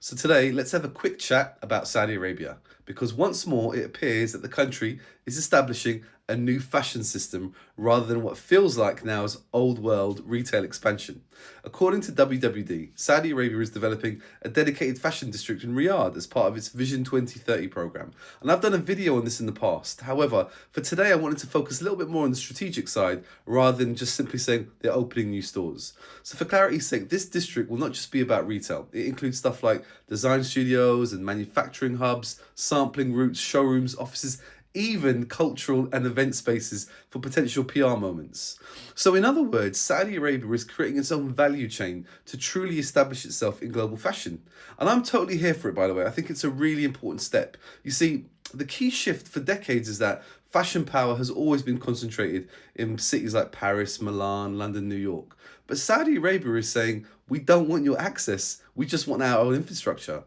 So today, let's have a quick chat about Saudi Arabia, because once more it appears that the country is establishing a new fashion system rather than what feels like now as old world retail expansion. According to WWD, Saudi Arabia is developing a dedicated fashion district in Riyadh as part of its Vision 2030 program. And I've done a video on this in the past. However, for today I wanted to focus a little bit more on the strategic side rather than just simply saying they're opening new stores. So for clarity's sake, this district will not just be about retail. It includes stuff like design studios and manufacturing hubs, sampling routes, showrooms, offices, even cultural and event spaces for potential PR moments. So, in other words, Saudi Arabia is creating its own value chain to truly establish itself in global fashion. And I'm totally here for it, by the way. I think it's a really important step. You see, the key shift for decades is that fashion power has always been concentrated in cities like Paris, Milan, London, New York. But Saudi Arabia is saying, we don't want your access, we just want our own infrastructure.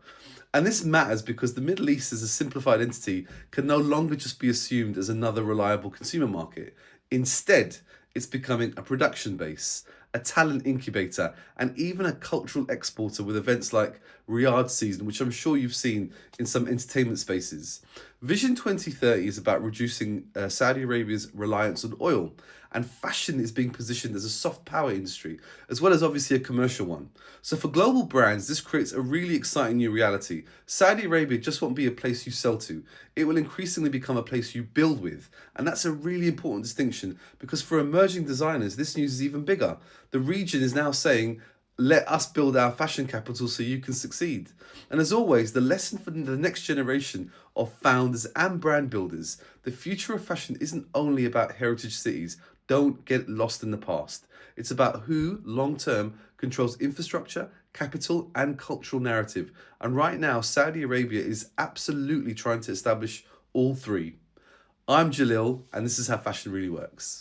And this matters because the Middle East as a simplified entity can no longer just be assumed as another reliable consumer market. Instead, it's becoming a production base, a talent incubator, and even a cultural exporter with events like Riyadh Season, which I'm sure you've seen in some entertainment spaces. Vision 2030 is about reducing Saudi Arabia's reliance on oil, and fashion is being positioned as a soft power industry, as well as obviously a commercial one. So for global brands, this creates a really exciting new reality. Saudi Arabia just won't be a place you sell to, it will increasingly become a place you build with. And that's a really important distinction because for emerging designers, this news is even bigger. The region is now saying, let us build our fashion capital so you can succeed. And as always, the lesson for the next generation of founders and brand builders, the future of fashion isn't only about heritage cities. Don't get lost in the past. It's about who, long term, controls infrastructure, capital, and cultural narrative. And right now, Saudi Arabia is absolutely trying to establish all three. I'm Jalil, and this is how fashion really works.